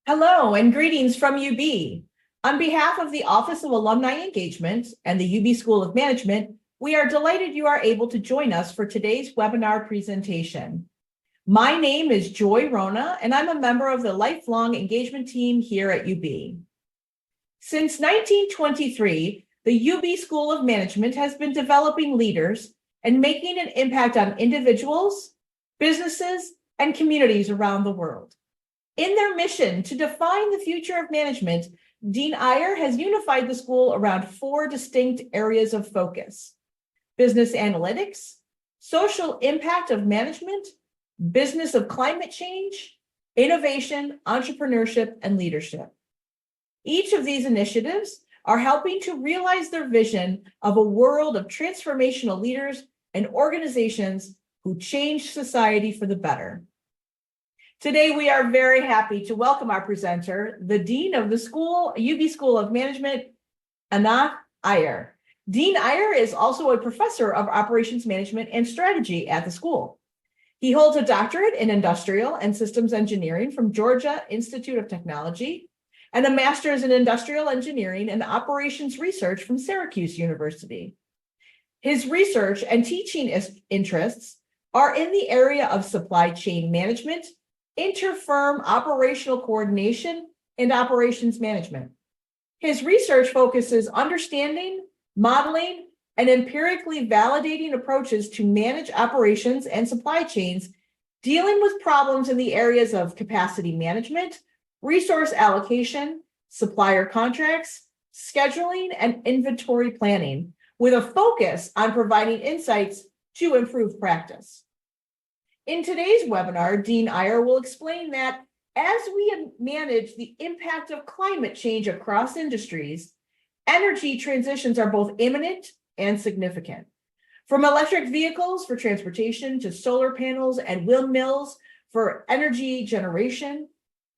Hello and greetings from UB. On behalf of the Office of Alumni Engagement and the UB School of Management, we are delighted you are able to join us for today's webinar presentation. My name is Joy Rona, and I'm a member of the Lifelong Engagement Team here at UB. Since 1923, the UB School of Management has been developing leaders and making an impact on individuals, businesses, and communities around the world. In their mission to define the future of management, Dean Iyer has unified the school around 4 distinct areas of focus: business analytics, social impact of management, business of climate change, innovation, entrepreneurship, and leadership. Each of these initiatives are helping to realize their vision of a world of transformational leaders and organizations who change society for the better. Today, we are very happy to welcome our presenter, the Dean of the UB School of Management, Anant Iyer. Dean Iyer is also a professor of operations management and strategy at the school. He holds a doctorate in industrial and systems engineering from Georgia Institute of Technology and a master's in industrial engineering and operations research from Syracuse University. His research and teaching interests are in the area of supply chain management, inter-firm operational coordination, and operations management. His research focuses understanding, modeling, and empirically validating approaches to manage operations and supply chains, dealing with problems in the areas of capacity management, resource allocation, supplier contracts, scheduling, and inventory planning, with a focus on providing insights to improve practice. In today's webinar, Dean Iyer will explain that as we manage the impact of climate change across industries, energy transitions are both imminent and significant. From electric vehicles for transportation to solar panels and windmills for energy generation,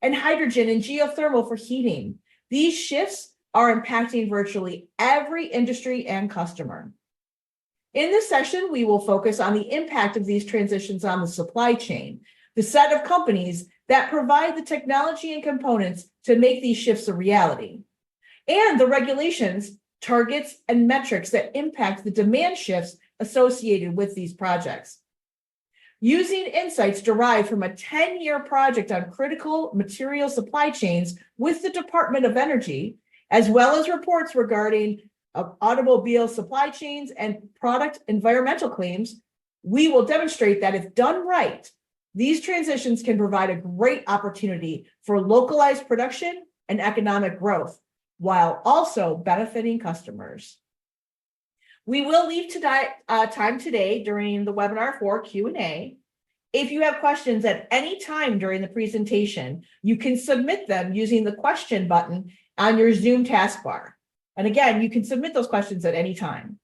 and hydrogen and geothermal for heating, these shifts are impacting virtually every industry and customer. In this session, we will focus on the impact of these transitions on the supply chain, the set of companies that provide the technology and components to make these shifts a reality, and the regulations, targets, and metrics that impact the demand shifts associated with these projects. Using insights derived from a 10-year project on critical material supply chains with the Department of Energy, as well as reports regarding automobile supply chains and product environmental claims, we will demonstrate that if done right, these transitions can provide a great opportunity for localized production and economic growth, while also benefiting customers. We will leave time today during the webinar for Q&A. If you have questions at any time during the presentation, you can submit them using the question button on your Zoom taskbar. And again, you can submit those questions at any time.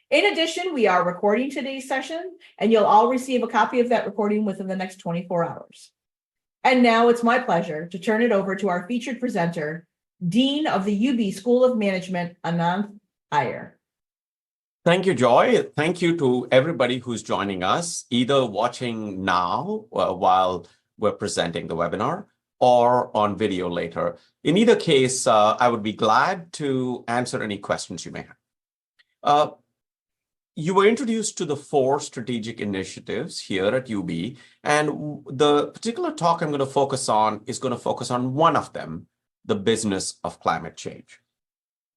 In addition, we are recording today's session, and you'll all receive a copy of that recording within the next 24 hours. And now it's my pleasure to turn it over to our featured presenter, Dean of the UB School of Management, Anant Iyer. Thank you, Joy. Thank you to everybody who's joining us, either watching now while we're presenting the webinar or on video later. In either case, I would be glad to answer any questions you may have. You were introduced to the 4 strategic initiatives here at UB, and the particular talk I'm going to focus on is going to focus on one of them, the business of climate change.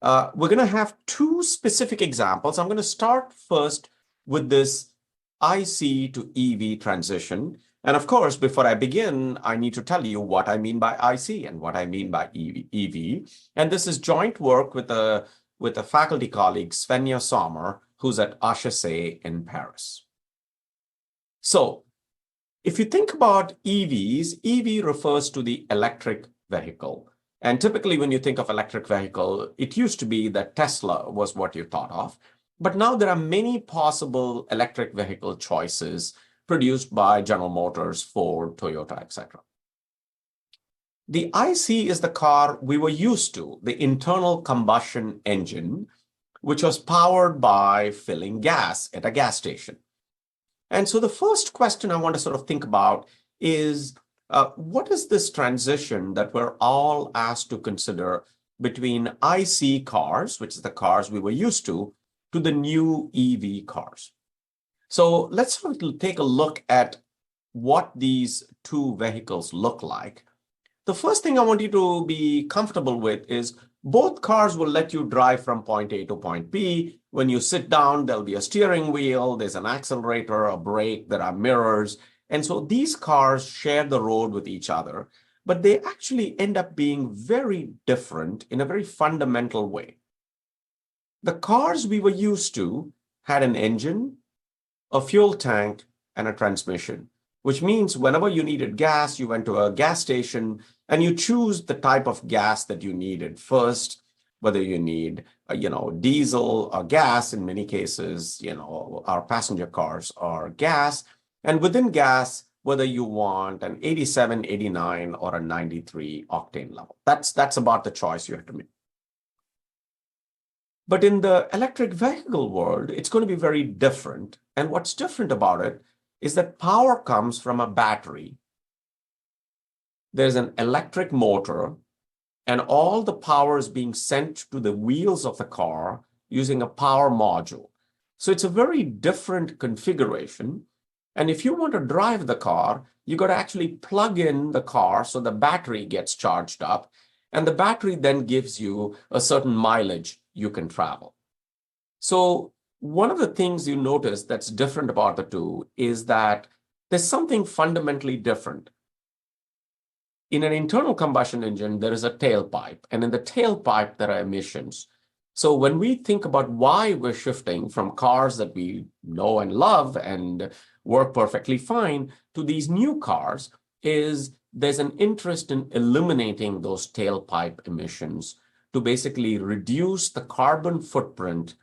We're going to have 2 specific examples. I'm going to start first with this IC to EV transition. And of course, before I begin, I need to tell you what I mean by IC and what I mean by EV. And this is joint work with a faculty colleague, Svenja Sommer, who's at HEC in Paris. So if you think about EVs, EV refers to the electric vehicle. And typically when you think of electric vehicle, it used to be that Tesla was what you thought of. But now there are many possible electric vehicle choices produced by General Motors, Ford, Toyota, etc. The IC is the car we were used to, the internal combustion engine, which was powered by filling gas at a gas station. And so the first question I want to sort of think about is what is this transition that we're all asked to consider between IC cars, which is the cars we were used to the new EV cars? So let's take a look at what these two vehicles look like. The first thing I want you to be comfortable with is both cars will let you drive from point A to point B. When you sit down, there'll be a steering wheel, there's an accelerator, a brake, there are mirrors. And so these cars share the road with each other, but they actually end up being very different in a very fundamental way. The cars we were used to had an engine, a fuel tank, and a transmission, which means whenever you needed gas, you went to a gas station and you choose the type of gas that you needed first, whether you need, diesel or gas. In many cases, our passenger cars are gas. And within gas, whether you want an 87, 89, or a 93 octane level. That's about the choice you have to make. But in the electric vehicle world, it's going to be very different. And what's different about it is that power comes from a battery. There's an electric motor, and all the power is being sent to the wheels of the car using a power module. So it's a very different configuration. And if you want to drive the car, you got to actually plug in the car so the battery gets charged up, and the battery then gives you a certain mileage you can travel. So one of the things you notice that's different about the two is that there's something fundamentally different. In an internal combustion engine, there is a tailpipe, and in the tailpipe, there are emissions. So when we think about why we're shifting from cars that we know and love and work perfectly fine to these new cars, is there's an interest in eliminating those tailpipe emissions to basically reduce the carbon footprint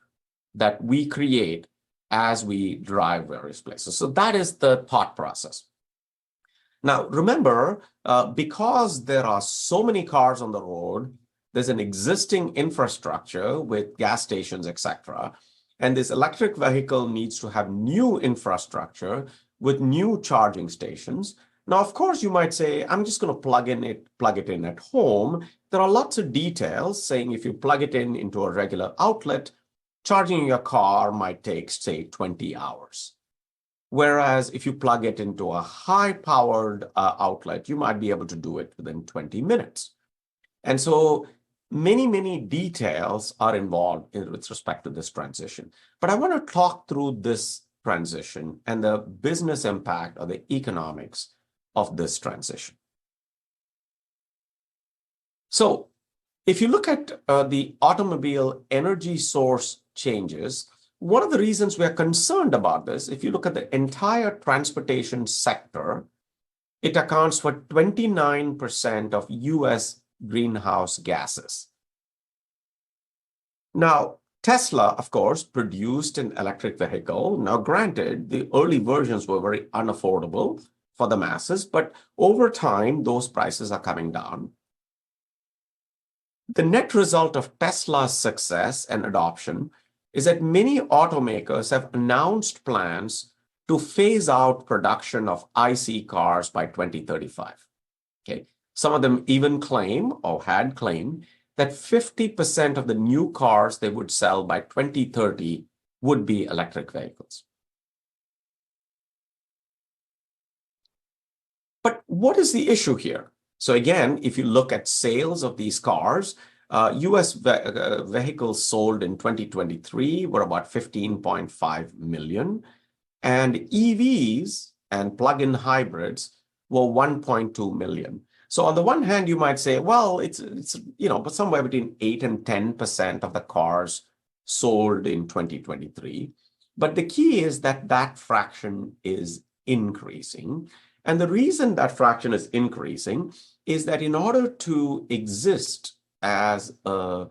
that we create as we drive various places. So that is the thought process. Now, remember, because there are so many cars on the road, there's an existing infrastructure with gas stations, etc. And this electric vehicle needs to have new infrastructure with new charging stations. Now, of course, you might say, I'm just going to plug it in at home. There are lots of details saying if you plug it in into a regular outlet, charging your car might take, say, 20 hours. Whereas if you plug it into a high-powered outlet, you might be able to do it within 20 minutes. And so many, many details are involved with respect to this transition. But I want to talk through this transition and the business impact or the economics of this transition. So if you look at the automobile energy source changes, one of the reasons we're concerned about this, if you look at the entire transportation sector, it accounts for 29% of US greenhouse gases. Now, Tesla, of course, produced an electric vehicle. Now, granted, the early versions were very unaffordable for the masses, but over time, those prices are coming down. The net result of Tesla's success and adoption is that many automakers have announced plans to phase out production of IC cars by 2035. Okay. Some of them even claim or had claimed that 50% of the new cars they would sell by 2030 would be electric vehicles. But what is the issue here? So again, if you look at sales of these cars, US vehicles sold in 2023 were about 15.5 million, and EVs and plug-in hybrids were 1.2 million. So on the one hand, you might say, well, it's but somewhere between 8 and 10% of the cars sold in 2023. But the key is that that fraction is increasing. And the reason that fraction is increasing is that in order to exist as a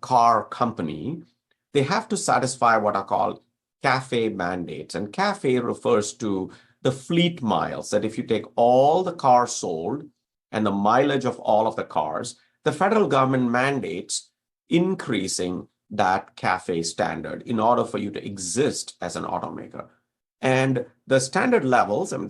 car company, they have to satisfy what are called CAFE mandates. And CAFE refers to the fleet miles, that if you take all the cars sold and the mileage of all of the cars, the federal government mandates increasing that CAFE standard in order for you to exist as an automaker. And the standard levels, I mean,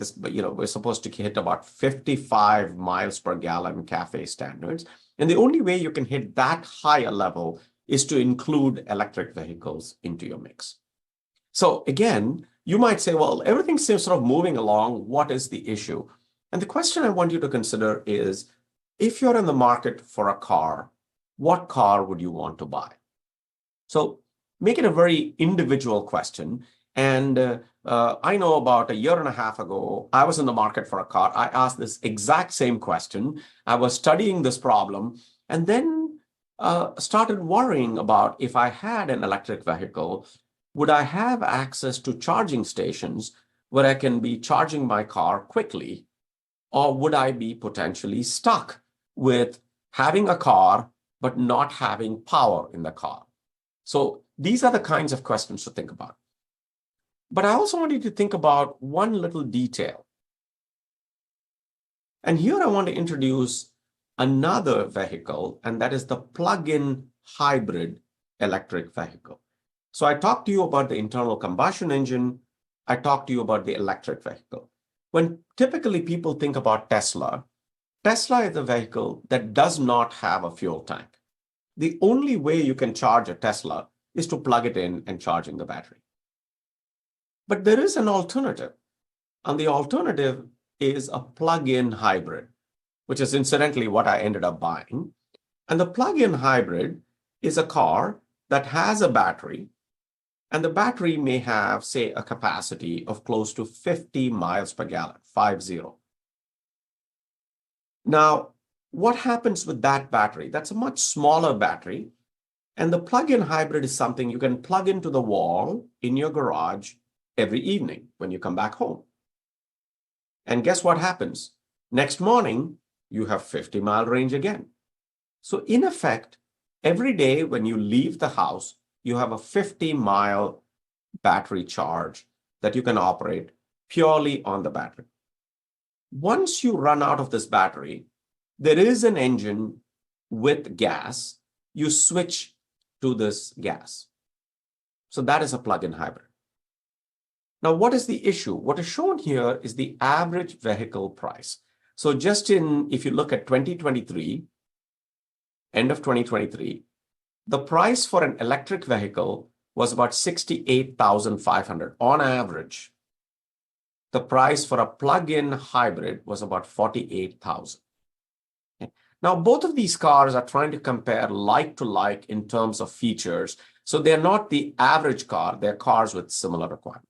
we're supposed to hit about 55 miles per gallon CAFE standards. And the only way you can hit that higher level is to include electric vehicles into your mix. So again, you might say, well, everything seems sort of moving along. What is the issue? And the question I want you to consider is, if you're in the market for a car, what car would you want to buy? So make it a very individual question. And I know about a year and a half ago, I was in the market for a car. I asked this exact same question. I was studying this problem and then started worrying about, if I had an electric vehicle, would I have access to charging stations where I can be charging my car quickly? Or would I be potentially stuck with having a car but not having power in the car? So these are the kinds of questions to think about. But I also want you to think about one little detail. And here I want to introduce another vehicle, and that is the plug-in hybrid electric vehicle. So I talked to you about the internal combustion engine. I talked to you about the electric vehicle. When typically people think about Tesla, Tesla is a vehicle that does not have a fuel tank. The only way you can charge a Tesla is to plug it in and charging the battery. But there is an alternative, and the alternative is a plug-in hybrid, which is incidentally what I ended up buying. And the plug-in hybrid is a car that has a battery, and the battery may have, say, a capacity of close to 50 miles per gallon, 50. Now, what happens with that battery? That's a much smaller battery. And the plug-in hybrid is something you can plug into the wall in your garage every evening when you come back home. And guess what happens? Next morning, you have 50-mile range again. So in effect, every day when you leave the house, you have a 50-mile battery charge that you can operate purely on the battery. Once you run out of this battery, there is an engine with gas. You switch to this gas. So that is a plug-in hybrid. Now, what is the issue? What is shown here is the average vehicle price. So just if you look at 2023, end of 2023, the price for an electric vehicle was about $68,500 on average. The price for a plug-in hybrid was about $48,000. Okay. Now, both of these cars are trying to compare like to like in terms of features. So they're not the average car, they're cars with similar requirements.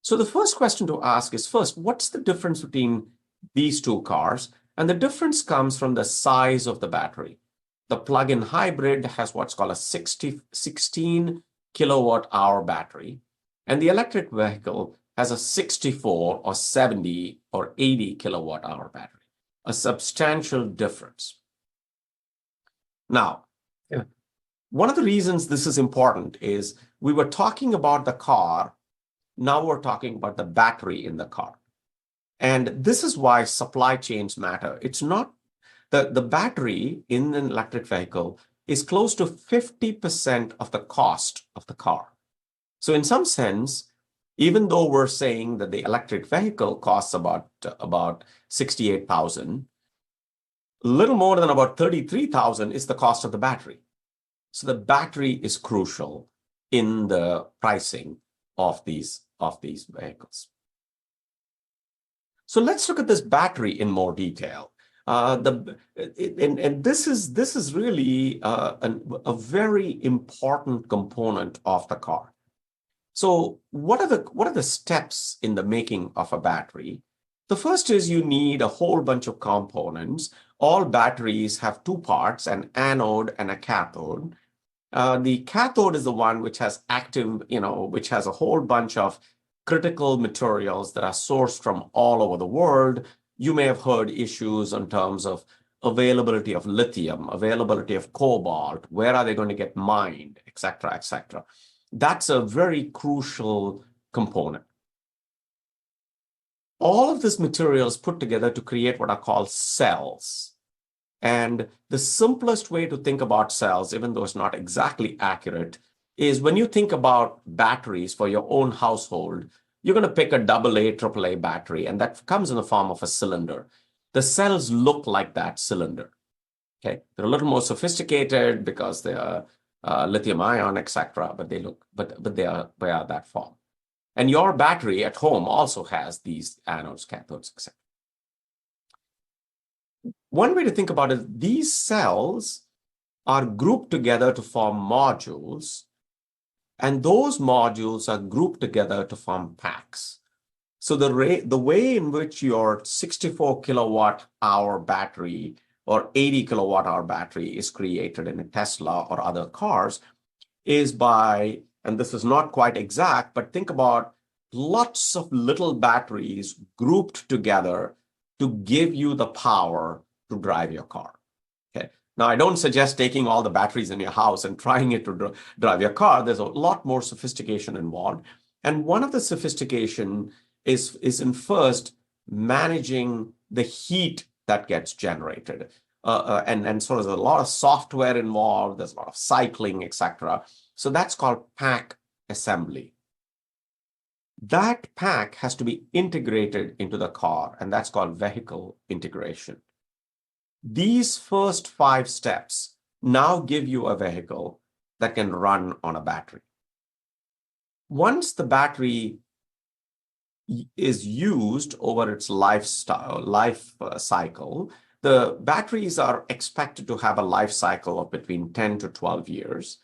So the first question to ask is, first, what's the difference between these two cars? And the difference comes from the size of the battery. The plug-in hybrid has what's called a 16 kilowatt hour battery, and the electric vehicle has a 64 or 70 or 80 kilowatt hour battery, a substantial difference. Now, one of the reasons this is important is we were talking about the car. Now we're talking about the battery in the car. And this is why supply chains matter. It's not the battery in an electric vehicle is close to 50% of the cost of the car. So in some sense, even though we're saying that the electric vehicle costs about $68,000, a little more than about $33,000 is the cost of the battery. So the battery is crucial in the pricing of these vehicles. So let's look at this battery in more detail. This is really a very important component of the car. So what are the steps in the making of a battery? The first is you need a whole bunch of components. All batteries have two parts, an anode and a cathode. The cathode is the one which has which has a whole bunch of critical materials that are sourced from all over the world. You may have heard issues in terms of availability of lithium, availability of cobalt, where are they going to get mined, et cetera, et cetera. That's a very crucial component. All of this material is put together to create what are called cells. And the simplest way to think about cells, even though it's not exactly accurate, is when you think about batteries for your own household, you're going to pick a AA, AAA battery, and that comes in the form of a cylinder. The cells look like that cylinder. Okay, they're a little more sophisticated because they are lithium ion, etc. But they are that form. And your battery at home also has these anodes, cathodes, etc. One way to think about it, these cells are grouped together to form modules, and those modules are grouped together to form packs. So the way in which your 64 kilowatt hour battery or 80 kilowatt hour battery is created in a Tesla or other cars is by, and this is not quite exact, but think about lots of little batteries grouped together to give you the power to drive your car. Okay. Now, I don't suggest taking all the batteries in your house and trying it to drive your car. There's a lot more sophistication involved. And one of the sophistication is in first managing the heat that gets generated. And so there's a lot of software involved, there's a lot of cycling, etc. So that's called pack assembly. That pack has to be integrated into the car, and that's called vehicle integration. These first 5 steps now give you a vehicle that can run on a battery. Once the battery is used over its life cycle, the batteries are expected to have a life cycle of between 10 to 12 years.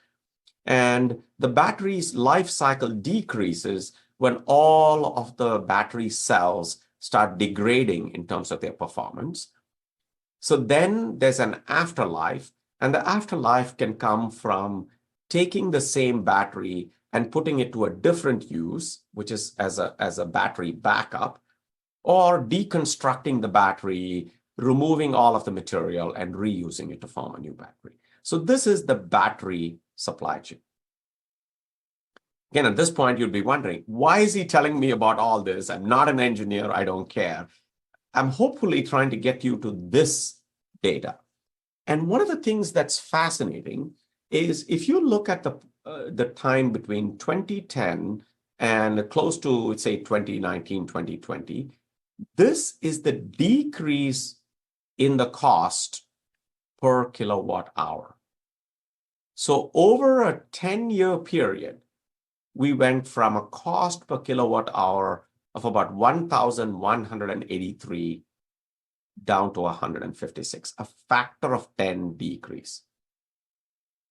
And the battery's life cycle decreases when all of the battery cells start degrading in terms of their performance. So then there's an afterlife, and the afterlife can come from taking the same battery and putting it to a different use, which is as a battery backup, or deconstructing the battery, removing all of the material and reusing it to form a new battery. So this is the battery supply chain. Again, at this point, you'd be wondering, why is he telling me about all this? I'm not an engineer, I don't care. I'm hopefully trying to get you to this data. And one of the things that's fascinating is if you look at the time between 2010 and close to, say, 2019, 2020, this is the decrease in the cost per kilowatt hour. So over a 10-year period, we went from a cost per kilowatt hour of about 1,183 down to 156, a factor of 10 decrease.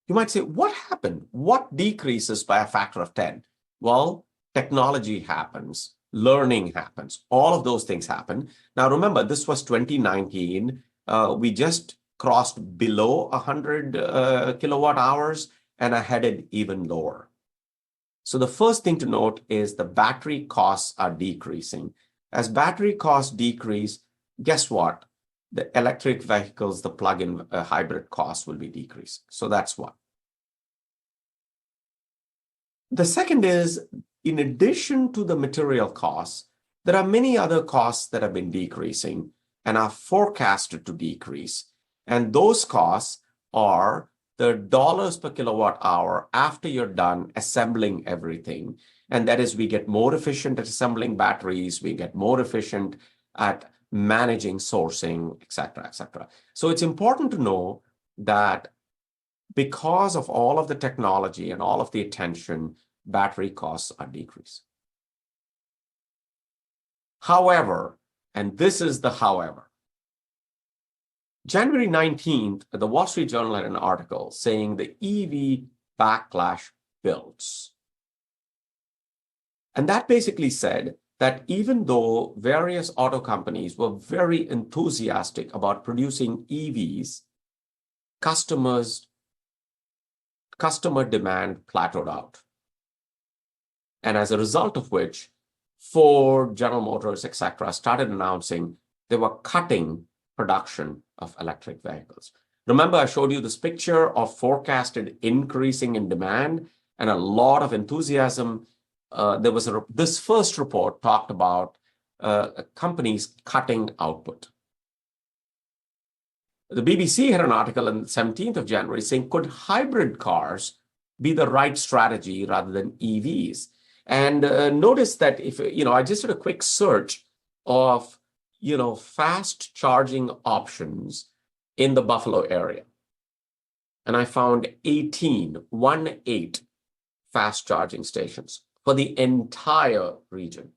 You might say, what happened? What decreases by a factor of 10? Well, technology happens, learning happens, all of those things happen. Now, remember, this was 2019. We just crossed below 100 kilowatt hours and are headed even lower. So the first thing to note is the battery costs are decreasing. As battery costs decrease, guess what? The electric vehicles, the plug-in hybrid costs will be decreasing. So that's one. The second is, in addition to the material costs, there are many other costs that have been decreasing and are forecasted to decrease. And those costs are the dollars per kilowatt hour after you're done assembling everything. And that is, we get more efficient at assembling batteries, we get more efficient at managing sourcing, et cetera, et cetera. So it's important to know that because of all of the technology and all of the attention, battery costs are decreasing. However, and this is the however, January 19th, the Wall Street Journal had an article saying the EV backlash builds. And that basically said that even though various auto companies were very enthusiastic about producing EVs, customer demand plateaued out. And as a result of which, Ford, General Motors, etc., started announcing they were cutting production of electric vehicles. Remember, I showed you this picture of forecasted increasing in demand and a lot of enthusiasm. This first report talked about companies cutting output. The BBC had an article on the 17th of January saying, could hybrid cars be the right strategy rather than EVs? And notice that if, I just did a quick search of, fast charging options in the Buffalo area. And I found 18 fast charging stations for the entire region.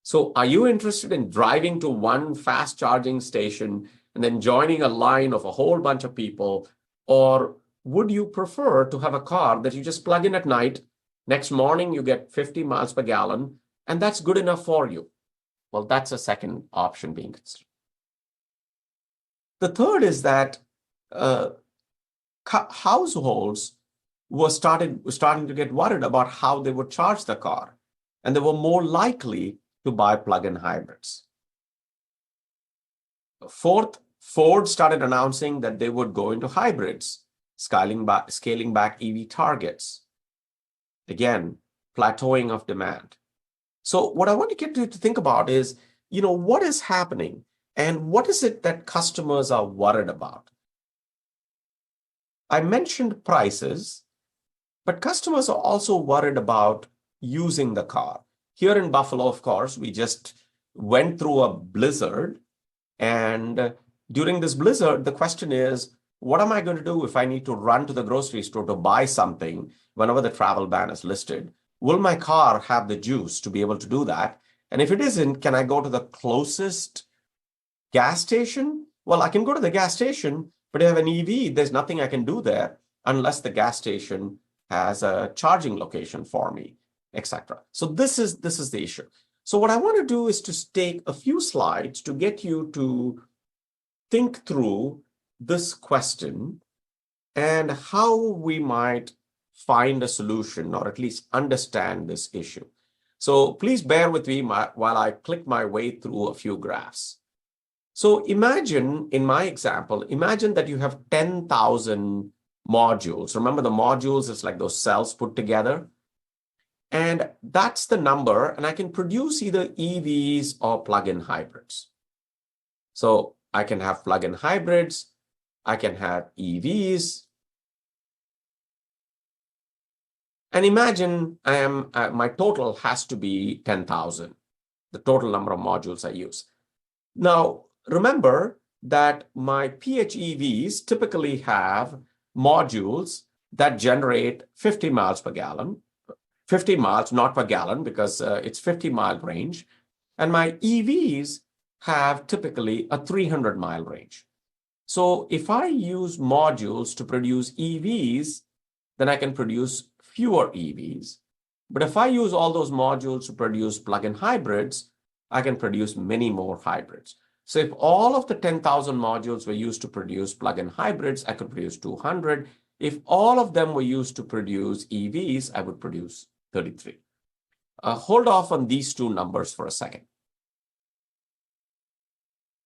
So are you interested in driving to one fast charging station and then joining a line of a whole bunch of people? Or would you prefer to have a car that you just plug in at night, next morning you get 50 miles per gallon, and that's good enough for you? Well, that's a second option being considered. The third is that households were starting to get worried about how they would charge the car, and they were more likely to buy plug-in hybrids. Fourth, Ford started announcing that they would go into hybrids, scaling back EV targets. Again, plateauing of demand. So what I want to get you to think about is, what is happening and what is it that customers are worried about? I mentioned prices, but customers are also worried about using the car. Here in Buffalo, of course, we just went through a blizzard. And during this blizzard, the question is, what am I going to do if I need to run to the grocery store to buy something whenever the travel ban is listed? Will my car have the juice to be able to do that? And if it isn't, can I go to the closest gas station? Well, I can go to the gas station, but if I have an EV, there's nothing I can do there unless the gas station has a charging location for me, etc. So this is the issue. So what I want to do is to take a few slides to get you to think through this question and how we might find a solution or at least understand this issue. So please bear with me while I click my way through a few graphs. So imagine, in my example, imagine that you have 10,000 modules. Remember, the modules is like those cells put together. And that's the number, and I can produce either EVs or plug-in hybrids. So I can have plug-in hybrids, I can have EVs. And imagine my total has to be 10,000, the total number of modules I use. Now, remember that my PHEVs typically have modules that generate 50 miles per gallon, 50 miles, not per gallon, because it's 50-mile range. And my EVs have typically a 300-mile range. So if I use modules to produce EVs, then I can produce fewer EVs. But if I use all those modules to produce plug-in hybrids, I can produce many more hybrids. So if all of the 10,000 modules were used to produce plug-in hybrids, I could produce 200. If all of them were used to produce EVs, I would produce 33. Hold off on these two numbers for a second.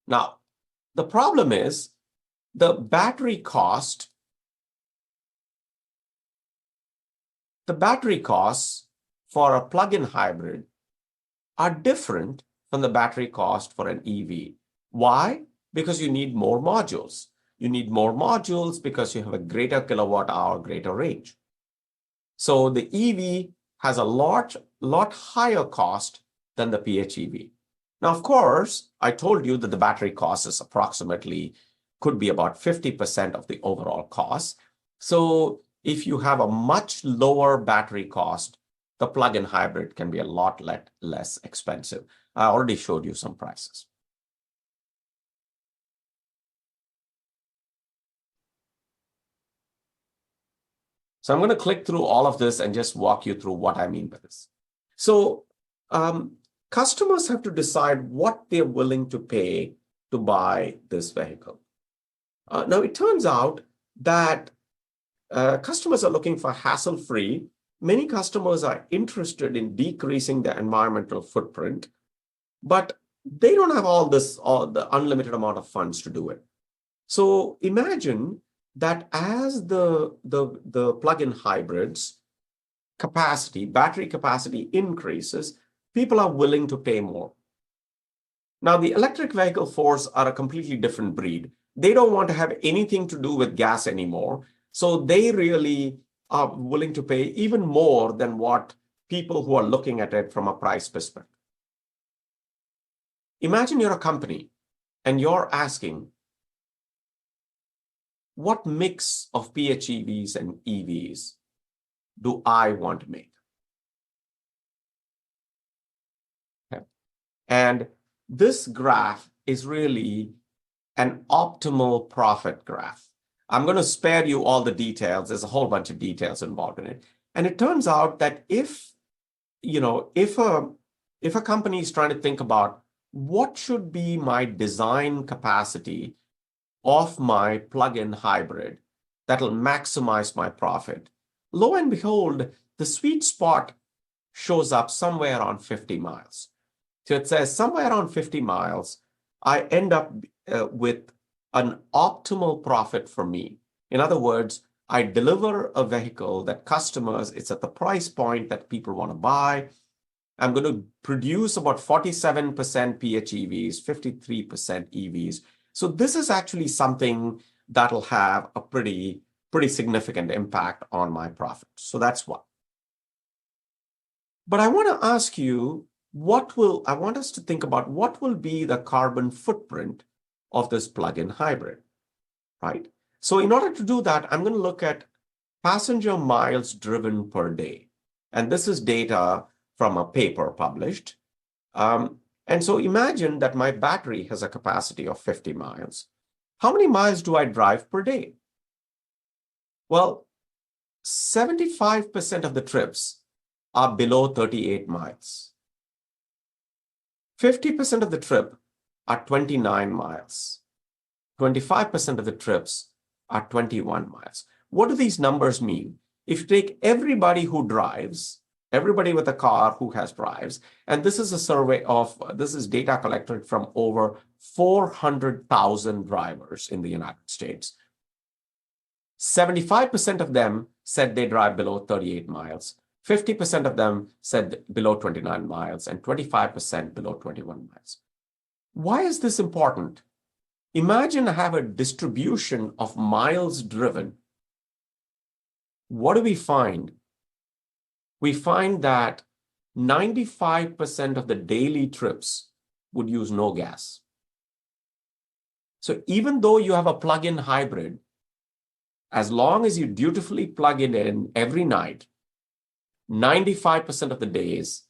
Now, the problem is the battery costs for a plug-in hybrid are different from the battery cost for an EV. Why? Because you need more modules. You need more modules because you have a greater kilowatt hour, greater range. So the EV has a lot higher cost than the PHEV. Now, of course, I told you that the battery cost is could be about 50% of the overall cost. So if you have a much lower battery cost, the plug-in hybrid can be a lot less expensive. I already showed you some prices. So I'm going to click through all of this and just walk you through what I mean by this. So customers have to decide what they're willing to pay to buy this vehicle. Now, it turns out that customers are looking for hassle-free. Many customers are interested in decreasing their environmental footprint, but they don't have all the unlimited amount of funds to do it. So imagine that as the plug-in hybrids battery capacity increases, people are willing to pay more. Now, the electric vehicle force are a completely different breed. They don't want to have anything to do with gas anymore. So they really are willing to pay even more than what people who are looking at it from a price perspective. Imagine you're a company and you're asking, what mix of PHEVs and EVs do I want to make? Okay. And this graph is really an optimal profit graph. I'm going to spare you all the details. There's a whole bunch of details involved in it. And it turns out that if a company is trying to think about what should be my design capacity of my plug-in hybrid that'll maximize my profit, lo and behold, the sweet spot shows up somewhere around 50 miles. So it says somewhere around 50 miles, I end up with an optimal profit for me. In other words, I deliver a vehicle that customers, it's at the price point that people want to buy. I'm going to produce about 47% PHEVs, 53% EVs. So this is actually something that'll have a pretty significant impact on my profit. So that's one. But I want to ask you, I want us to think about what will be the carbon footprint of this plug-in hybrid, right? So in order to do that, I'm going to look at passenger miles driven per day. And this is data from a paper published. And so imagine that my battery has a capacity of 50 miles. How many miles do I drive per day? Well, 75% of the trips are below 38 miles. 50% of the trip are 29 miles. 25% of the trips are 21 miles. What do these numbers mean? If you take everybody who drives, everybody with a car who has drives, and this is a survey this is data collected from over 400,000 drivers in the United States. 75% of them said they drive below 38 miles. 50% of them said below 29 miles and 25% below 21 miles. Why is this important? Imagine I have a distribution of miles driven. What do we find? We find that 95% of the daily trips would use no gas. So even though you have a plug-in hybrid, as long as you dutifully plug it in every night, 95% of the days,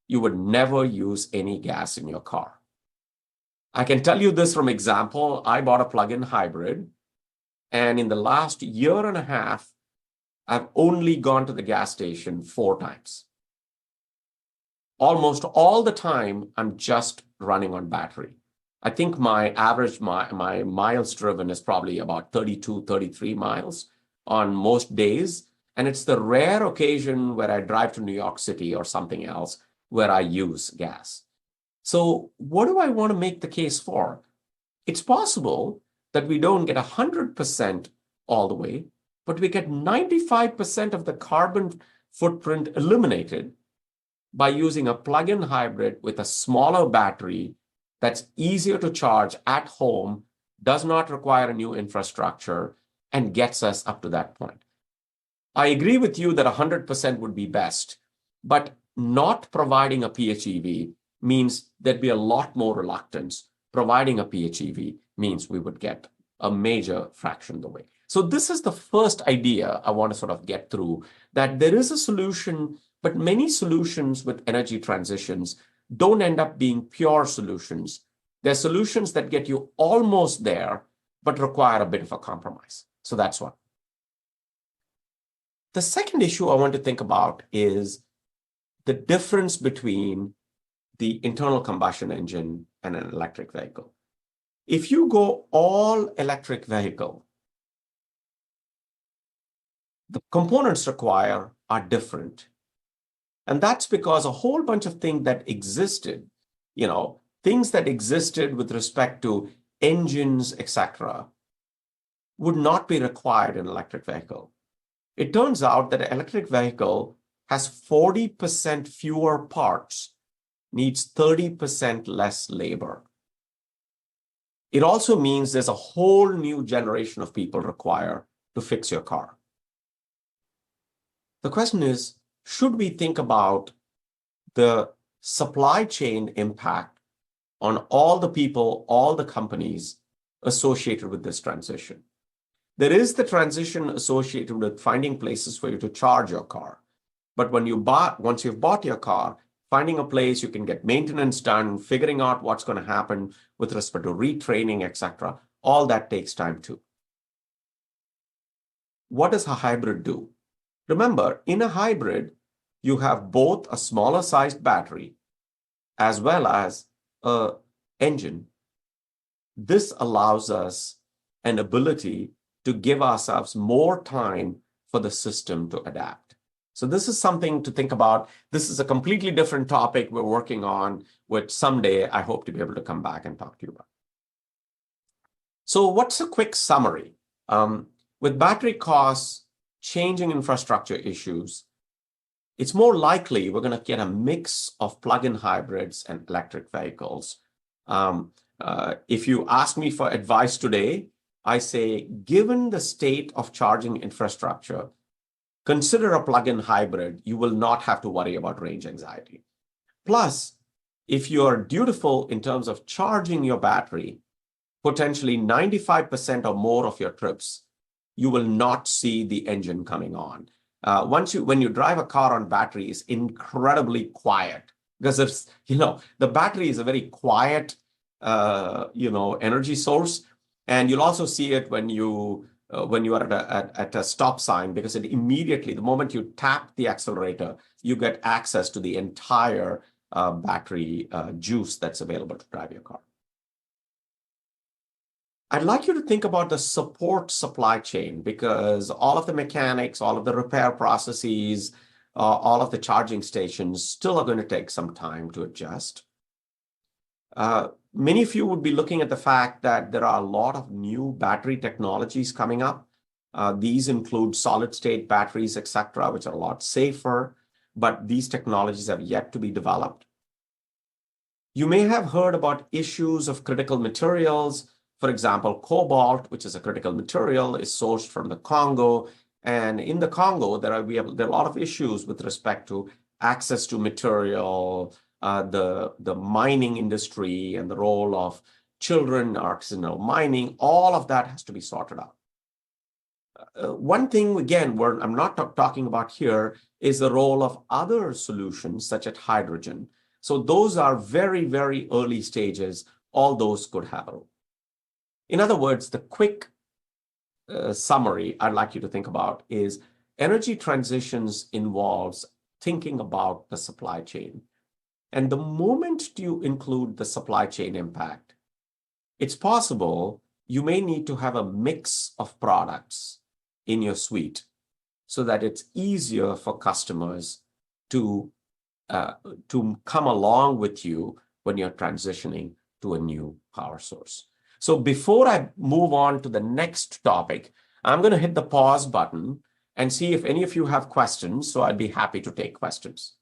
you would never use any gas in your car. I can tell you this from example. I bought a plug-in hybrid, and in the last year and a half, I've only gone to the gas station 4 times. Almost all the time, I'm just running on battery. I think my average, my miles driven is probably about 32, 33 miles on most days. And it's the rare occasion where I drive to New York City or something else where I use gas. So what do I want to make the case for? It's possible that we don't get 100% all the way, but we get 95% of the carbon footprint eliminated by using a plug-in hybrid with a smaller battery that's easier to charge at home, does not require a new infrastructure, and gets us up to that point. I agree with you that 100% would be best, but not providing a PHEV means there'd be a lot more reluctance. Providing a PHEV means we would get a major fraction of the way. So this is the first idea I want to sort of get through, that there is a solution, but many solutions with energy transitions don't end up being pure solutions. They're solutions that get you almost there, but require a bit of a compromise. So that's one. The second issue I want to think about is the difference between the internal combustion engine and an electric vehicle. If you go all electric vehicle, the components required are different. And that's because a whole bunch of things that existed, things that existed with respect to engines, etc., would not be required in an electric vehicle. It turns out that an electric vehicle has 40% fewer parts, needs 30% less labor. It also means there's a whole new generation of people required to fix your car. The question is, should we think about the supply chain impact on all the people, all the companies associated with this transition? There is the transition associated with finding places for you to charge your car. But once you've bought your car, finding a place you can get maintenance done, figuring out what's going to happen with respect to retraining, etc., all that takes time too. What does a hybrid do? Remember, in a hybrid, you have both a smaller sized battery as well as an engine. This allows us an ability to give ourselves more time for the system to adapt. So this is something to think about. This is a completely different topic we're working on, which someday I hope to be able to come back and talk to you about. So what's a quick summary? With battery costs, changing infrastructure issues, it's more likely we're going to get a mix of plug-in hybrids and electric vehicles. If you ask me for advice today, I say, given the state of charging infrastructure, consider a plug-in hybrid. You will not have to worry about range anxiety. Plus, if you're dutiful in terms of charging your battery, potentially 95% or more of your trips, you will not see the engine coming on. When you drive a car on battery, it's incredibly quiet because the battery is a very quiet, energy source, and you'll also see it when you are at a stop sign, because it immediately, the moment you tap the accelerator, you get access to the entire battery juice that's available to drive your car. I'd like you to think about the support supply chain, because all of the mechanics, all of the repair processes, all of the charging stations still are going to take some time to adjust. Many of you would be looking at the fact that there are a lot of new battery technologies coming up. These include solid-state batteries, etc., which are a lot safer, but these technologies have yet to be developed. You may have heard about issues of critical materials. For example, cobalt, which is a critical material, is sourced from the Congo. And in the Congo, there are a lot of issues with respect to access to material, the mining industry, and the role of children, artisanal mining. All of that has to be sorted out. One thing, again, I'm not talking about here is the role of other solutions, such as hydrogen. So those are very, very early stages. All those could have a role. In other words, the quick summary I'd like you to think about is energy transitions involves thinking about the supply chain. And the moment you include the supply chain impact, it's possible you may need to have a mix of products in your suite so that it's easier for customers to come along with you when you're transitioning to a new power source. So before I move on to the next topic, I'm going to hit the pause button and see if any of you have questions. So I'd be happy to take questions.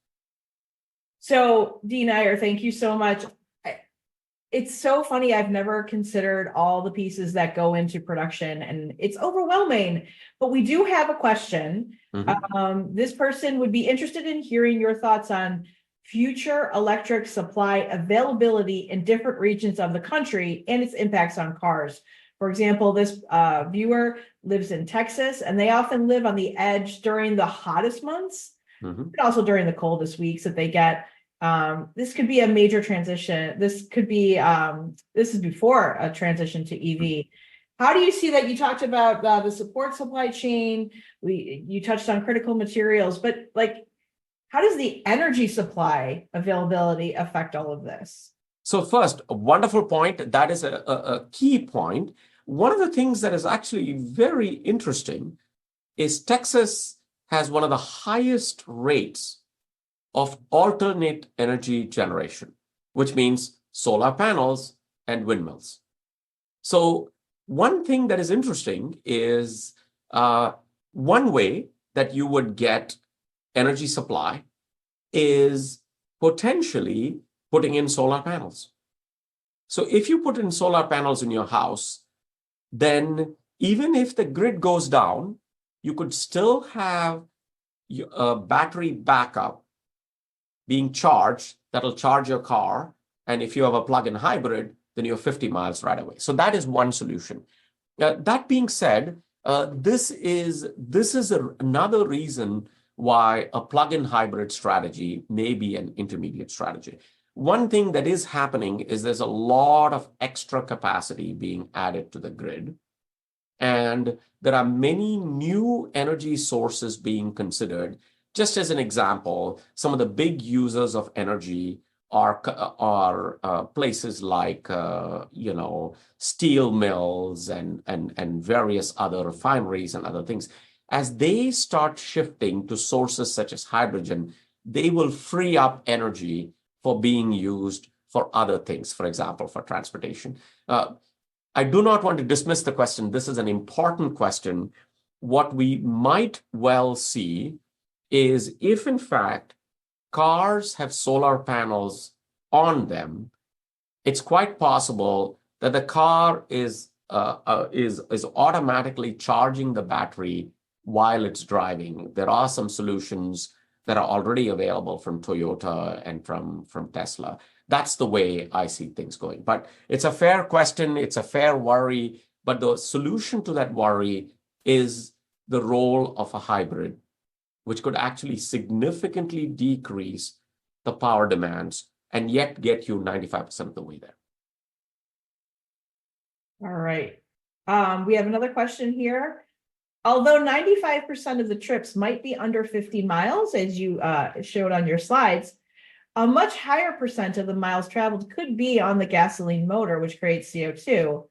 So, Dean Iyer, thank you so much. It's so funny. I've never considered all the pieces that go into production, and it's overwhelming. But we do have a question. This person would be interested in hearing your thoughts on future electric supply availability in different regions of the country and its impacts on cars. For example, this viewer lives in Texas, and they often live on the edge during the hottest months, but also during the coldest weeks that they get. This could be a major transition. This could be, this is before a transition to EV. How do you see that? You talked about the support supply chain. You touched on critical materials, but how does the energy supply availability affect all of this? So first, a wonderful point. That is a key point. One of the things that is actually very interesting is Texas has one of the highest rates of alternate energy generation, which means solar panels and windmills. So one thing that is interesting is one way that you would get energy supply is potentially putting in solar panels. So if you put in solar panels in your house, then even if the grid goes down, you could still have battery backup being charged that'll charge your car. And if you have a plug-in hybrid, then you're 50 miles right away. So that is one solution. That being said, this is another reason why a plug-in hybrid strategy may be an intermediate strategy. One thing that is happening is there's a lot of extra capacity being added to the grid. And there are many new energy sources being considered. Just as an example, some of the big users of energy are places like steel mills and various other refineries and other things. As they start shifting to sources such as hydrogen, they will free up energy for being used for other things, for example, for transportation. I do not want to dismiss the question. This is an important question. What we might well see is if, in fact, cars have solar panels on them, it's quite possible that the car is automatically charging the battery while it's driving. There are some solutions that are already available from Toyota and from Tesla. That's the way I see things going. But it's a fair question. It's a fair worry. But the solution to that worry is the role of a hybrid, which could actually significantly decrease the power demands and yet get you 95% of the way there. All right. We have another question here. Although 95% of the trips might be under 50 miles, as you showed on your slides, a much higher percent of the miles traveled could be on the gasoline motor, which creates CO2.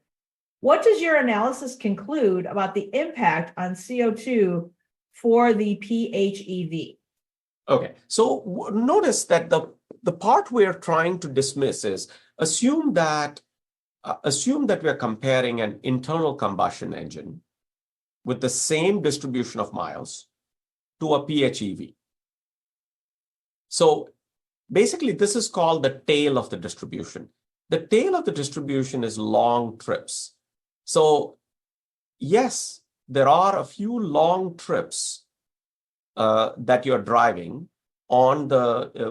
What does your analysis conclude about the impact on CO2 for the PHEV? Okay, so notice that the part we're trying to dismiss is assume that we're comparing an internal combustion engine with the same distribution of miles to a PHEV. So basically, this is called the tail of the distribution. The tail of the distribution is long trips. So yes, there are a few long trips that you're driving on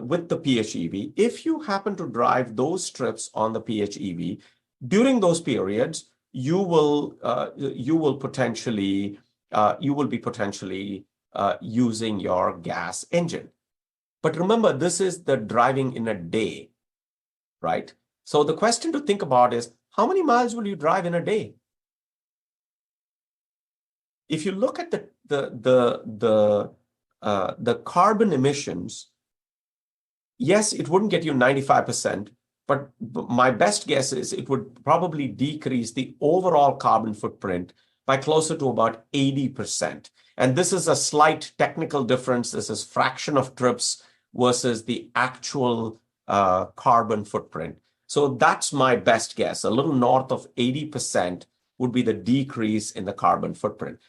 with the PHEV. If you happen to drive those trips on the PHEV, during those periods, you will be potentially using your gas engine. But remember, this is the driving in a day, right? So the question to think about is, how many miles will you drive in a day? If you look at the carbon emissions, yes, it wouldn't get you 95%, but my best guess is it would probably decrease the overall carbon footprint by closer to about 80%. And this is a slight technical difference. This is fraction of trips versus the actual carbon footprint. So that's my best guess. A little north of 80% would be the decrease in the carbon footprint.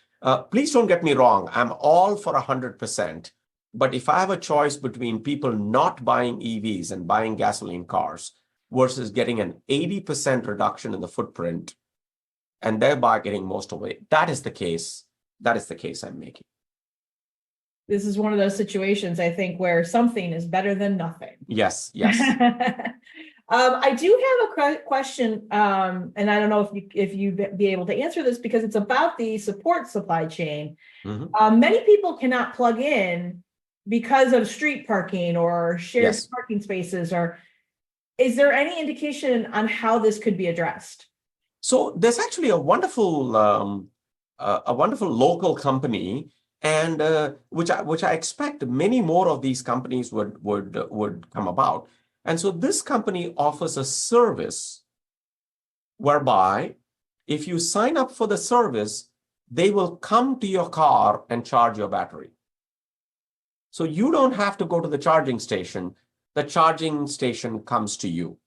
Please don't get me wrong. I'm all for 100%. But if I have a choice between people not buying EVs and buying gasoline cars versus getting an 80% reduction in the footprint and thereby getting most of it, that is the case. That is the case I'm making. This is one of those situations, I think, where something is better than nothing. Yes, yes. I do have a question, and I don't know if you'd be able to answer this because it's about the support supply chain. Mm-hmm. Many people cannot plug in because of street parking or shared parking spaces. Or is there any indication on how this could be addressed? So there's actually a wonderful local company, and which I expect many more of these companies would come about. And so this company offers a service whereby if you sign up for the service, they will come to your car and charge your battery. So you don't have to go to the charging station. The charging station comes to you.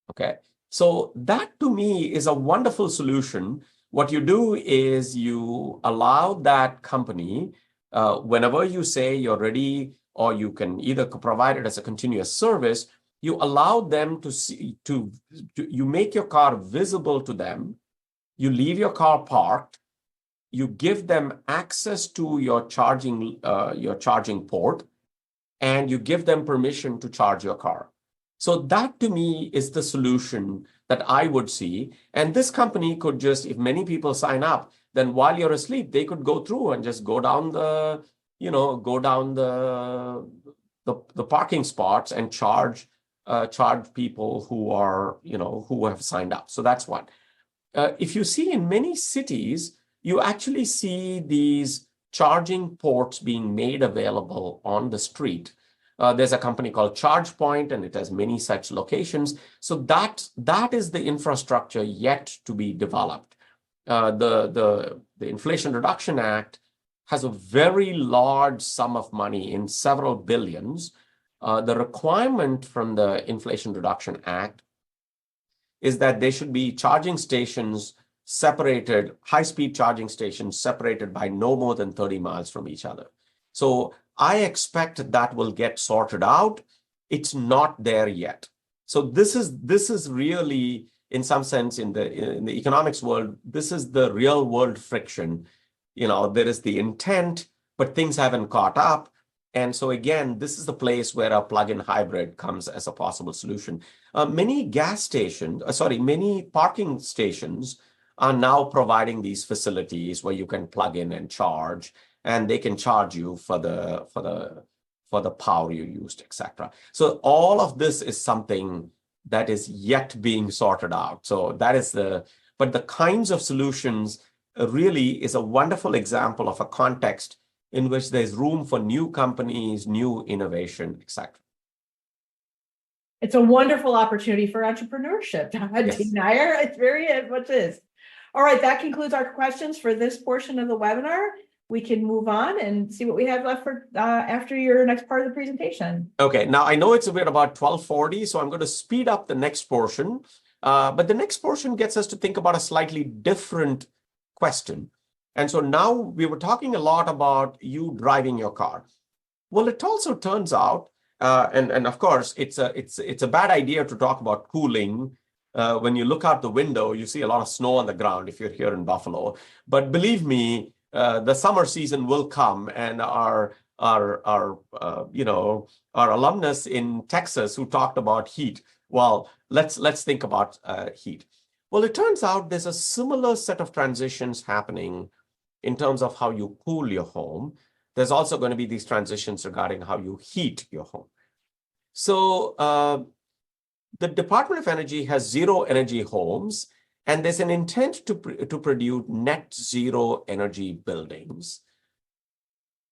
Okay. So that to me is a wonderful solution. What you do is you allow that company, whenever you say you're ready, or you can either provide it as a continuous service, you allow them to see, you make your car visible to them, you leave your car parked, you give them access to your charging port, and you give them permission to charge your car. So that to me is the solution that I would see. And this company could just, if many people sign up, then while you're asleep, they could go through and just go down the parking spots and charge people who have signed up. So that's one. If you see in many cities, you actually see these charging ports being made available on the street. There's a company called ChargePoint, and it has many such locations. So that is the infrastructure yet to be developed. The Inflation Reduction Act has a very large sum of money in several billions. The requirement from the Inflation Reduction Act is that there should be charging stations separated, high-speed charging stations separated by no more than 30 miles from each other. So I expect that will get sorted out. It's not there yet. So this is really, in some sense, in the economics world, this is the real world friction. There is the intent, but things haven't caught up. And so again, this is the place where a plug-in hybrid comes as a possible solution. Many parking stations are now providing these facilities where you can plug in and charge, and they can charge you for the power you used, etc. So all of this is something that is yet being sorted out. So but the kinds of solutions really is a wonderful example of a context in which there's room for new companies, new innovation, etc. It's a wonderful opportunity for entrepreneurship. Yes. Dean Iyer, it's very much is. All right, that concludes our questions for this portion of the webinar. We can move on and see what we have left for after your next part of the presentation. Okay, now I know it's about 12:40, so I'm going to speed up the next portion. But the next portion gets us to think about a slightly different question. And so now we were talking a lot about you driving your car. Well, it also turns out, and of course, it's a bad idea to talk about cooling. When you look out the window, you see a lot of snow on the ground if you're here in Buffalo. But believe me, the summer season will come, and our alumnus in Texas who talked about heat. Well, let's think about heat. Well, it turns out there's a similar set of transitions happening in terms of how you cool your home. There's also going to be these transitions regarding how you heat your home. So the Department of Energy has zero energy homes, and there's an intent to produce net zero energy buildings.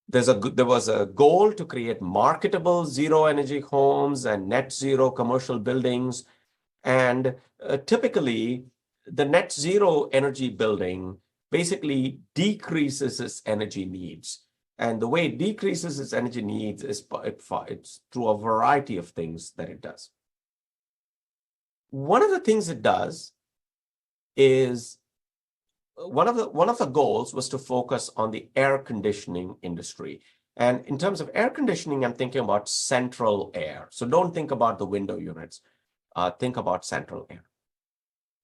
There was a goal to create marketable zero energy homes and net zero commercial buildings. And typically, the net zero energy building basically decreases its energy needs. And the way it decreases its energy needs is it's through a variety of things that it does. One of the things it does is one of the goals was to focus on the air conditioning industry. And in terms of air conditioning, I'm thinking about central air. So don't think about the window units. Think about central air.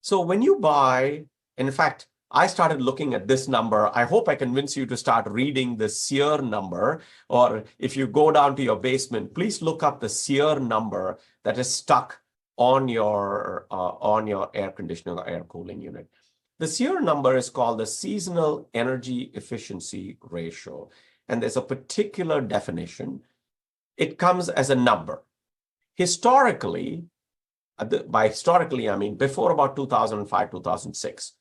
So when you buy, in fact, I started looking at this number. I hope I convince you to start reading the SEER number, or if you go down to your basement, please look up the SEER number that is stuck on your air conditioning or air cooling unit. The SEER number is called the Seasonal Energy Efficiency Ratio, and there's a particular definition. It comes as a number. Historically, by historically, I mean before about 2005, 2006,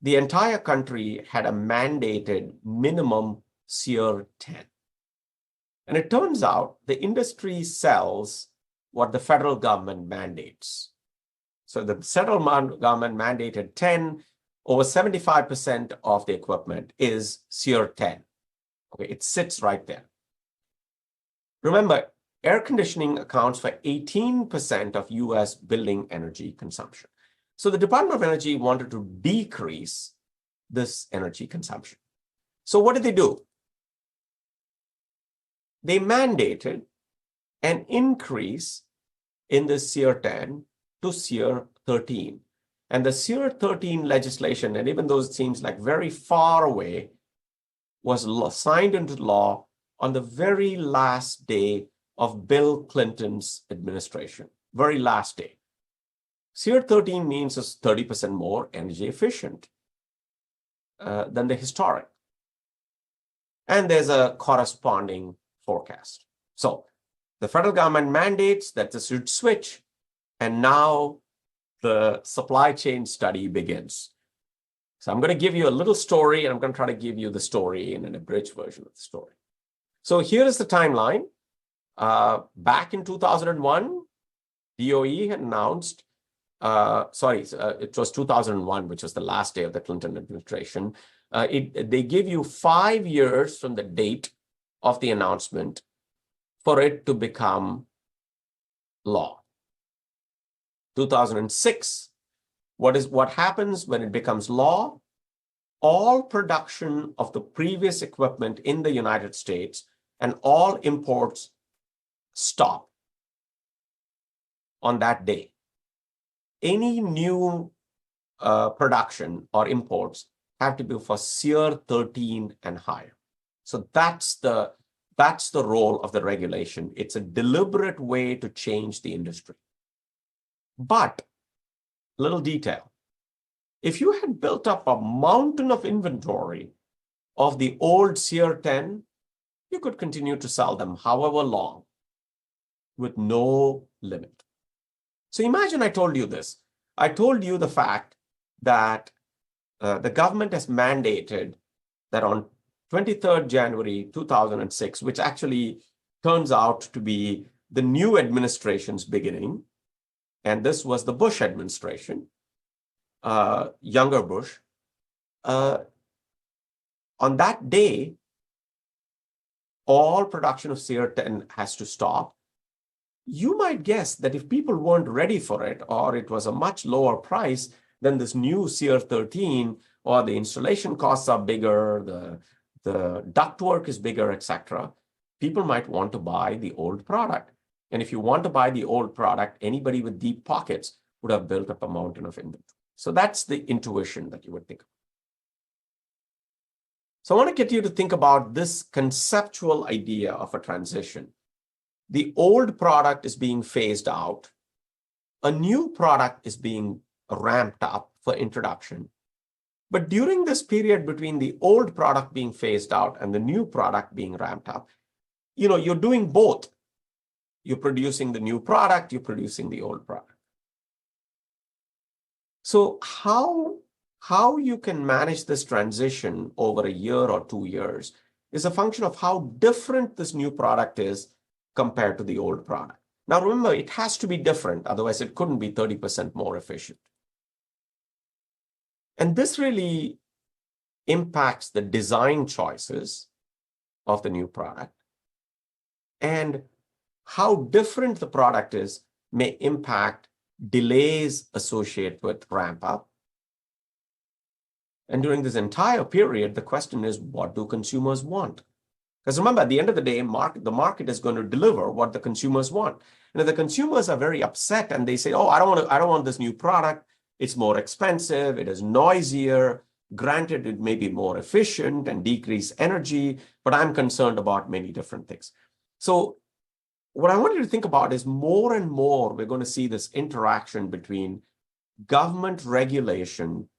the entire country had a mandated minimum SEER 10. And it turns out the industry sells what the federal government mandates. So the federal government mandated 10, over 75% of the equipment is SEER 10. Okay, it sits right there. Remember, air conditioning accounts for 18% of US building energy consumption. So the Department of Energy wanted to decrease this energy consumption. So what did they do? They mandated an increase in the SEER 10 to SEER 13. And the SEER 13 legislation, and even though it seems like very far away, was signed into law on the very last day of Bill Clinton's administration, very last day. SEER 13 means it's 30% more energy efficient than the historic. And there's a corresponding forecast. So the federal government mandates that this should switch, and now the supply chain study begins. So I'm going to give you a little story, and I'm going to try to give you the story in an abridged version of the story. So here is the timeline. Back in 2001, DOE had announced, it was 2001, which was the last day of the Clinton administration. They give you 5 years from the date of the announcement for it to become law. 2006, what happens when it becomes law? All production of the previous equipment in the United States and all imports stop on that day. Any new production or imports have to be for SEER 13 and higher. So that's the role of the regulation. It's a deliberate way to change the industry. But, little detail, if you had built up a mountain of inventory of the old SEER 10, you could continue to sell them however long with no limit. So imagine I told you this. I told you the fact that the government has mandated that on 23rd January 2006, which actually turns out to be the new administration's beginning, and this was the Bush administration, younger Bush, on that day, all production of SEER 10 has to stop. You might guess that if people weren't ready for it, or it was a much lower price than this new SEER 13, or the installation costs are bigger, the ductwork is bigger, etc., people might want to buy the old product. And if you want to buy the old product, anybody with deep pockets would have built up a mountain of inventory. So that's the intuition that you would think of. So I want to get you to think about this conceptual idea of a transition. The old product is being phased out. A new product is being ramped up for introduction. But during this period between the old product being phased out and the new product being ramped up, you're doing both. You're producing the new product, you're producing the old product. So how you can manage this transition over a year or 2 years is a function of how different this new product is compared to the old product. Now remember, it has to be different, otherwise it couldn't be 30% more efficient. And this really impacts the design choices of the new product, and how different the product is may impact delays associated with ramp up. And during this entire period, the question is, what do consumers want? Because remember, at the end of the day, the market is going to deliver what the consumers want. And if the consumers are very upset and they say, oh, I don't want this new product, it's more expensive, it is noisier, granted it may be more efficient and decrease energy, but I'm concerned about many different things. So what I want you to think about is more and more, we're going to see this interaction between government regulation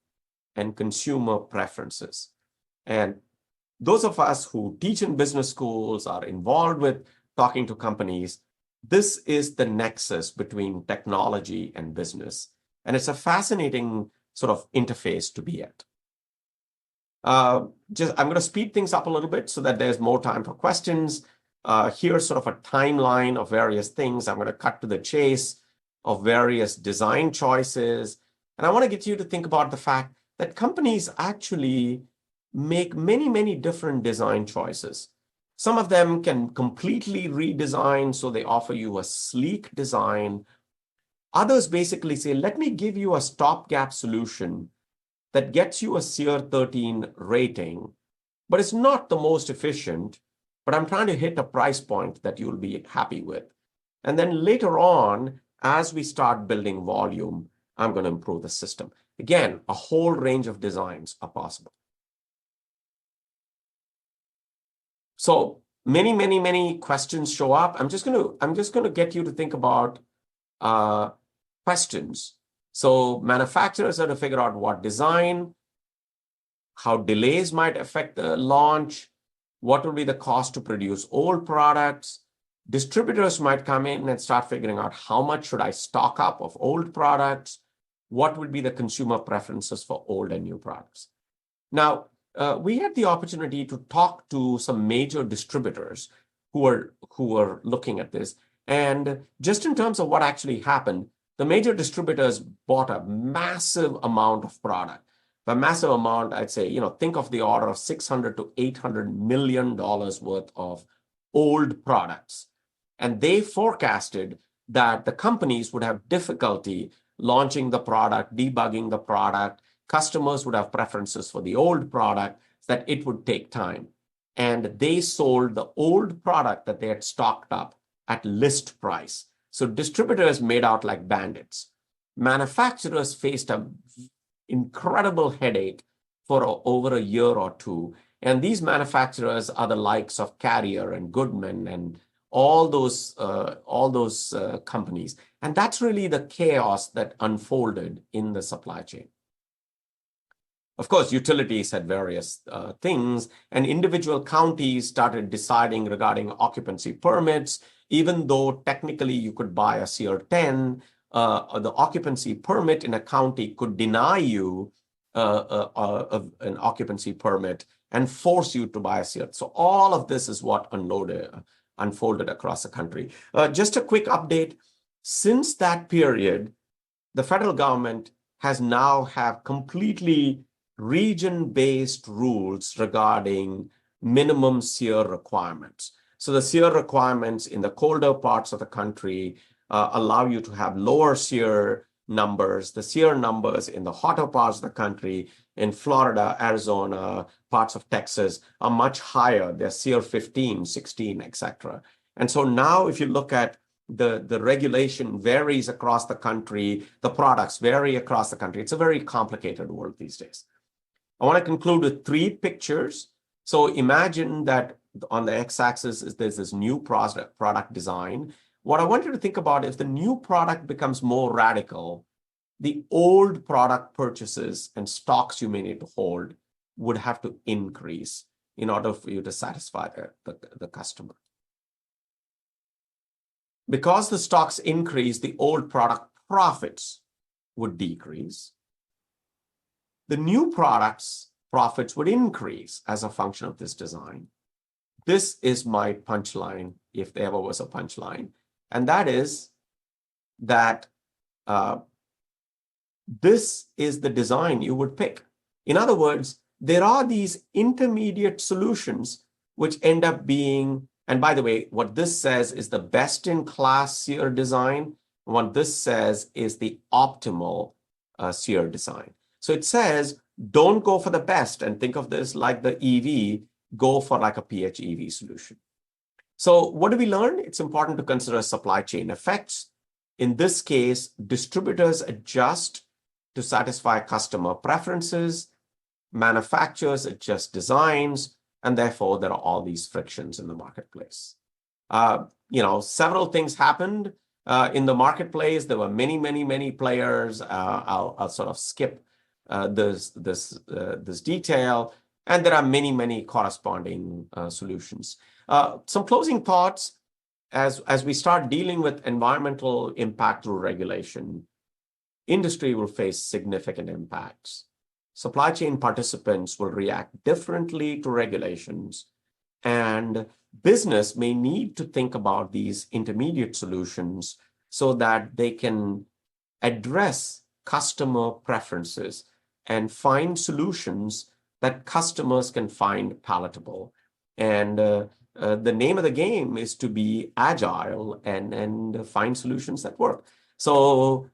and consumer preferences. And those of us who teach in business schools, are involved with talking to companies, this is the nexus between technology and business. And it's a fascinating sort of interface to be at. I'm going to speed things up a little bit so that there's more time for questions. Here's sort of a timeline of various things. I'm going to cut to the chase of various design choices. And I want to get you to think about the fact that companies actually make many, many different design choices. Some of them can completely redesign, so they offer you a sleek design. Others basically say, let me give you a stopgap solution that gets you a SEER 13 rating, but it's not the most efficient, but I'm trying to hit a price point that you'll be happy with. And then later on, as we start building volume, I'm going to improve the system. Again, a whole range of designs are possible. So many questions show up. I'm just gonna get you to think about questions. So manufacturers have to figure out what design, how delays might affect the launch, what will be the cost to produce old products. Distributors might come in and start figuring out how much should I stock up of old products, what would be the consumer preferences for old and new products. Now, we had the opportunity to talk to some major distributors who are looking at this. And just in terms of what actually happened, the major distributors bought a massive amount of product. By massive amount, I'd say, think of the order of $600 to $800 million worth of old products. And they forecasted that the companies would have difficulty launching the product, debugging the product. Customers would have preferences for the old product, that it would take time. And they sold the old product that they had stocked up at list price. So distributors made out like bandits. Manufacturers faced an incredible headache for over a year or two. And these manufacturers are the likes of Carrier and Goodman and all those companies. And that's really the chaos that unfolded in the supply chain. Of course, utilities had various things, and individual counties started deciding regarding occupancy permits. Even though technically you could buy a SEER 10, the occupancy permit in a county could deny you an occupancy permit and force you to buy a SEER. So all of this is what unfolded across the country. Just a quick update. Since that period, the federal government has now have completely region-based rules regarding minimum SEER requirements. So the SEER requirements in the colder parts of the country allow you to have lower SEER numbers. The SEER numbers in the hotter parts of the country, in Florida, Arizona, parts of Texas, are much higher. They're SEER 15, 16, etc. And so now if you look at the regulation varies across the country, the products vary across the country. It's a very complicated world these days. I want to conclude with 3 pictures. So imagine that on the x-axis there's this new product design. What I want you to think about is the new product becomes more radical, the old product purchases and stocks you may need to hold would have to increase in order for you to satisfy the customer. Because the stocks increase, the old product profits would decrease. The new products profits would increase as a function of this design. This is my punchline, if there ever was a punchline. And that is that this is the design you would pick. In other words, there are these intermediate solutions which end up being, and by the way, what this says is the best-in-class SEER design. What this says is the optimal SEER design. So it says, don't go for the best, and think of this like the EV, go for like a PHEV solution. So what do we learn? It's important to consider supply chain effects. In this case, distributors adjust to satisfy customer preferences, manufacturers adjust designs, and therefore there are all these frictions in the marketplace. Several things happened in the marketplace. There were many players. I'll sort of skip this detail, and there are many corresponding solutions. Some closing thoughts as we start dealing with environmental impact through regulation. Industry will face significant impacts. Supply chain participants will react differently to regulations, and business may need to think about these intermediate solutions so that they can address customer preferences and find solutions that customers can find palatable. And the name of the game is to be agile and find solutions that work. So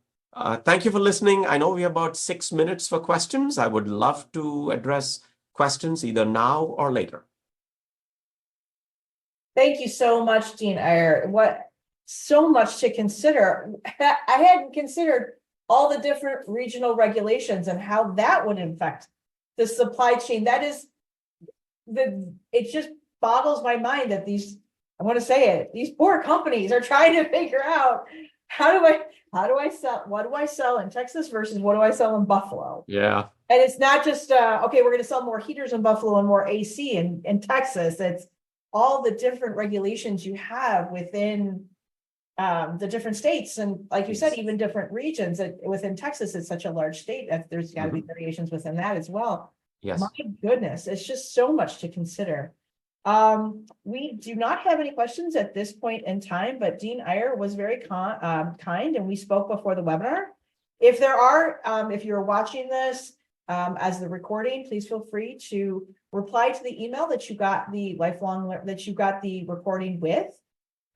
thank you for listening. I know we have about 6 minutes for questions. I would love to address questions either now or later. Thank you so much, Dean Iyer. So much to consider. I hadn't considered all the different regional regulations and how that would affect the supply chain. That is it just boggles my mind that I want to say it, these poor companies are trying to figure out what do I sell in Texas versus what do I sell in Buffalo? Yeah. And it's not just, okay, we're going to sell more heaters in Buffalo and more AC in Texas. It's all the different regulations you have within the different states. And like you said, even different regions within Texas, it's such a large state that there's got to be variations within that as well. Yes. My goodness, it's just so much to consider. We do not have any questions at this point in time, but Dean Iyer was very kind and we spoke before the webinar. If there are, if you're watching this as the recording, please feel free to reply to the email that you got the recording with,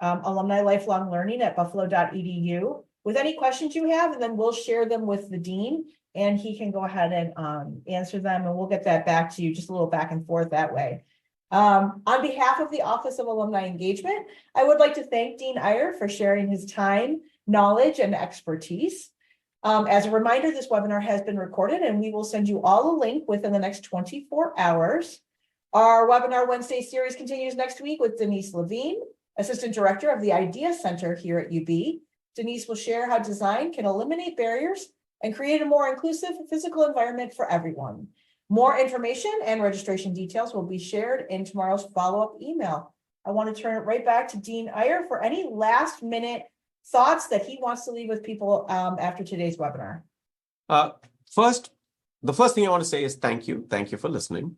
alumni lifelong learning at buffalo.edu with any questions you have, and then we'll share them with the dean and he can go ahead and answer them, and we'll get that back to you, just a little back and forth that way. On behalf of the Office of Alumni Engagement, I would like to thank Dean Iyer for sharing his time, knowledge, and expertise. As a reminder, this webinar has been recorded and we will send you all a link within the next 24 hours. Our Webinar Wednesday series continues next week with Denise Levine, Assistant Director of the Idea Center here at UB. Denise will share how design can eliminate barriers and create a more inclusive physical environment for everyone. More information and registration details will be shared in tomorrow's follow-up email. I want to turn it right back to Dean Iyer for any last minute thoughts that he wants to leave with people after today's webinar. The first thing I want to say is thank you. Thank you for listening.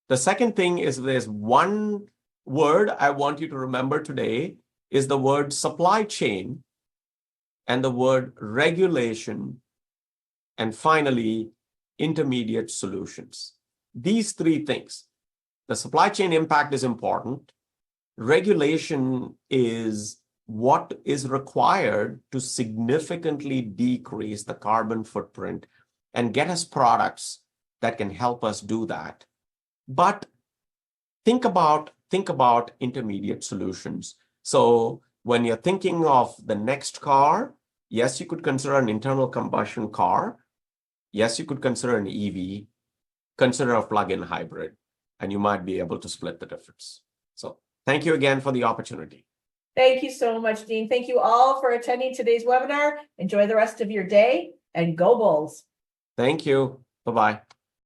The second thing is there's one word I want you to remember today is the word supply chain and the word regulation, and finally, intermediate solutions. These three things. The supply chain impact is important. Regulation is what is required to significantly decrease the carbon footprint and get us products that can help us do that. But think about intermediate solutions. So when you're thinking of the next car, yes, you could consider an internal combustion car. Yes, you could consider an EV, consider a plug-in hybrid, and you might be able to split the difference. So thank you again for the opportunity. Thank you so much, Dean. Thank you all for attending today's webinar. Enjoy the rest of your day and go Bulls. Thank you. Bye-bye.